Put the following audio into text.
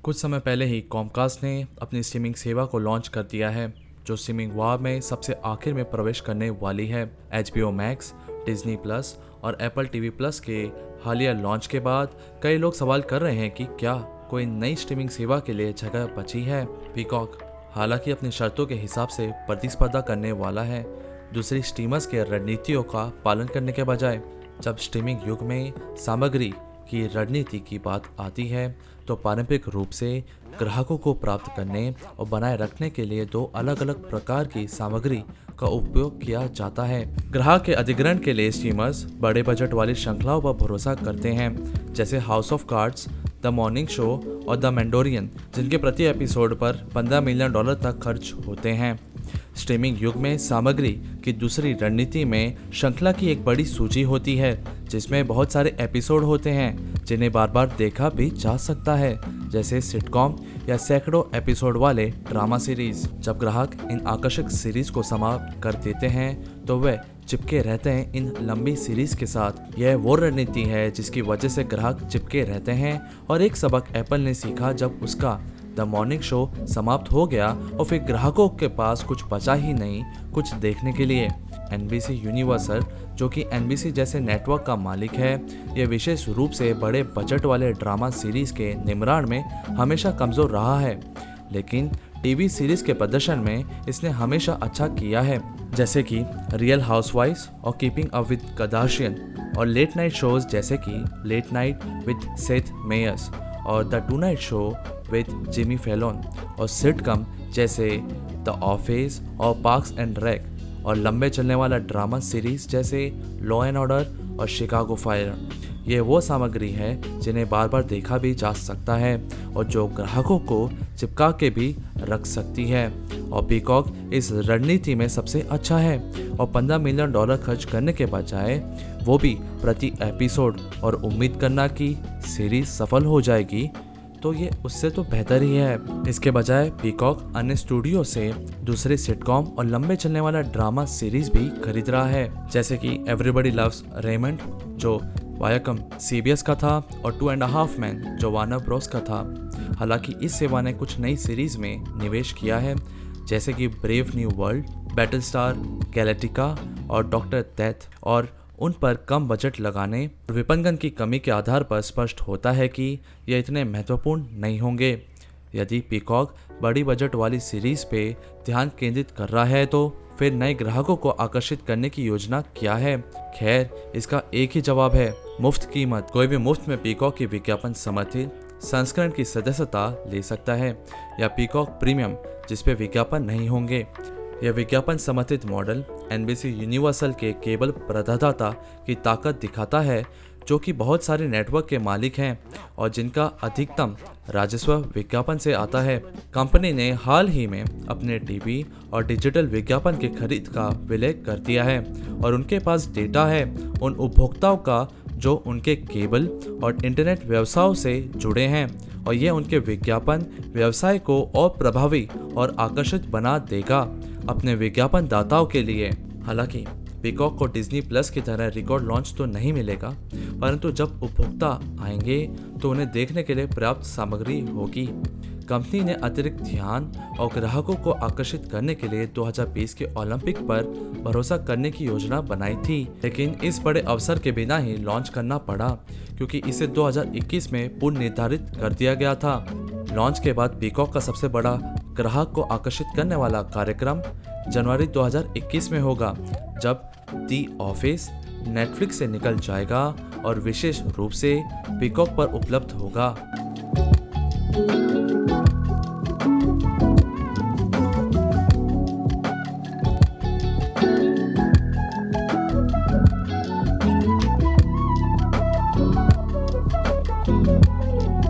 कुछ समय पहले ही कॉमकास्ट ने अपनी स्ट्रीमिंग सेवा को लॉन्च कर दिया है, जो स्ट्रीमिंग वार में सबसे आखिर में प्रवेश करने वाली है। HBO मैक्स, डिज्नी प्लस और एप्पल टीवी प्लस के हालिया लॉन्च के बाद कई लोग सवाल कर रहे हैं कि क्या कोई नई स्ट्रीमिंग सेवा के लिए जगह बची है। पीकॉक हालांकि अपनी शर्तों के हिसाब से प्रतिस्पर्धा करने वाला है, दूसरी स्ट्रीमर्स के रणनीतियों का पालन करने के बजाय। जब स्ट्रीमिंग युग में सामग्री की रणनीति की बात आती है तो पारंपरिक रूप से ग्राहकों को प्राप्त करने और बनाए रखने के लिए दो अलग अलग प्रकार की सामग्री का उपयोग किया जाता है। ग्राहक के अधिग्रहण के लिए स्ट्रीमर्स बड़े बजट वाली श्रृंखलाओं पर भरोसा करते हैं, जैसे house of cards, the morning show और द मैंडोरियन, जिनके प्रति एपिसोड पर $15 मिलियन तक खर्च होते हैं। स्ट्रीमिंग युग में सामग्री की दूसरी रणनीति में श्रृंखला की एक बड़ी सूची होती है, जिसमें बहुत सारे एपिसोड होते हैं जिन्हें बार बार देखा भी जा सकता है, जैसे सिटकॉम या सैकड़ों एपिसोड वाले ड्रामा सीरीज। जब ग्राहक इन आकर्षक सीरीज को समाप्त कर देते हैं तो वे चिपके रहते हैं इन लंबी सीरीज के साथ। यह वो रणनीति है जिसकी वजह से ग्राहक चिपके रहते हैं, और एक सबक एप्पल ने सीखा जब उसका द मॉर्निंग शो समाप्त हो गया और फिर ग्राहकों के पास कुछ बचा ही नहीं कुछ देखने के लिए। NBC यूनिवर्सल, जो कि NBC जैसे नेटवर्क का मालिक है, यह विशेष रूप से बड़े बजट वाले ड्रामा सीरीज के निर्माण में हमेशा कमजोर रहा है, लेकिन टीवी सीरीज के प्रदर्शन में इसने हमेशा अच्छा किया है, जैसे कि रियल हाउसवाइफ्स और कीपिंग अप विद कार्दाशियन, और लेट नाइट शोज जैसे कि Late Night with Seth Meyers और The Tonight Show with Jimmy Fallon, और सिटकॉम जैसे द ऑफिस और पार्क्स एंड रेक, और लंबे चलने वाला ड्रामा सीरीज जैसे लॉ एंड ऑर्डर और शिकागो फायर। ये वो सामग्री है जिन्हें बार बार देखा भी जा सकता है और जो ग्राहकों को चिपका के भी रख सकती है, और पीकॉक इस रणनीति में सबसे अच्छा है। और $15 मिलियन खर्च करने के बजाय, वो भी प्रति एपिसोड, और उम्मीद करना कि सीरीज सफल हो जाएगी, तो ये उससे तो बेहतर ही है। इसके बजाय पीकॉक अन्य स्टूडियो से दूसरे सिटकॉम और लंबे चलने वाला ड्रामा सीरीज भी खरीद रहा है, जैसे कि एवरीबॉडी लव्स रेमंड, जो वायाकम CBS का था, और 2.5 Men, जो वार्नर ब्रोस का था। हालांकि इस सेवा ने कुछ नई सीरीज में निवेश किया है, जैसे कि Brave New World, Battlestar Galactica और डॉक्टर डेथ, और उन पर कम बजट लगाने और विपणन की कमी के आधार पर स्पष्ट होता है कि ये इतने महत्वपूर्ण नहीं होंगे। यदि पीकॉक बड़ी बजट वाली सीरीज पे ध्यान केंद्रित कर रहा है तो फिर नए ग्राहकों को आकर्षित करने की योजना क्या है? खैर, इसका एक ही जवाब है, मुफ्त कीमत। कोई भी मुफ्त में पीकॉक की विज्ञापन समर्थित संस्करण की सदस्यता ले सकता है, या पीकॉक प्रीमियम, जिसपे विज्ञापन नहीं होंगे। यह विज्ञापन समर्थित मॉडल NBC यूनिवर्सल के केबल प्रदाता की ताकत दिखाता है, जो कि बहुत सारे नेटवर्क के मालिक हैं और जिनका अधिकतम राजस्व विज्ञापन से आता है। कंपनी ने हाल ही में अपने टीवी और डिजिटल विज्ञापन के खरीद का विलय कर दिया है, और उनके पास डेटा है उन उपभोक्ताओं का जो उनके केबल और इंटरनेट व्यवसायों से जुड़े हैं, और यह उनके विज्ञापन व्यवसाय को और प्रभावी और आकर्षित बना देगा अपने विज्ञापन दाताओं के लिए। हालांकि पीकॉक को डिज्नी प्लस की तरह रिकॉर्ड लॉन्च तो नहीं मिलेगा, परंतु जब उपभोक्ता आएंगे तो उन्हें देखने के लिए पर्याप्त सामग्री होगी। कंपनी ने अतिरिक्त ध्यान और ग्राहकों को आकर्षित करने के लिए 2020 के ओलंपिक पर भरोसा करने की योजना बनाई थी, लेकिन इस बड़े अवसर के बिना ही लॉन्च करना पड़ा, क्योंकि इसे 2021 में पूर्व निर्धारित कर दिया गया था। लॉन्च के बाद पीकॉक का सबसे बड़ा ग्राहक को आकर्षित करने वाला कार्यक्रम जनवरी 2021 में होगा, जब दी ऑफिस नेटफ्लिक्स से निकल जाएगा और विशेष रूप से पीकॉक पर उपलब्ध होगा।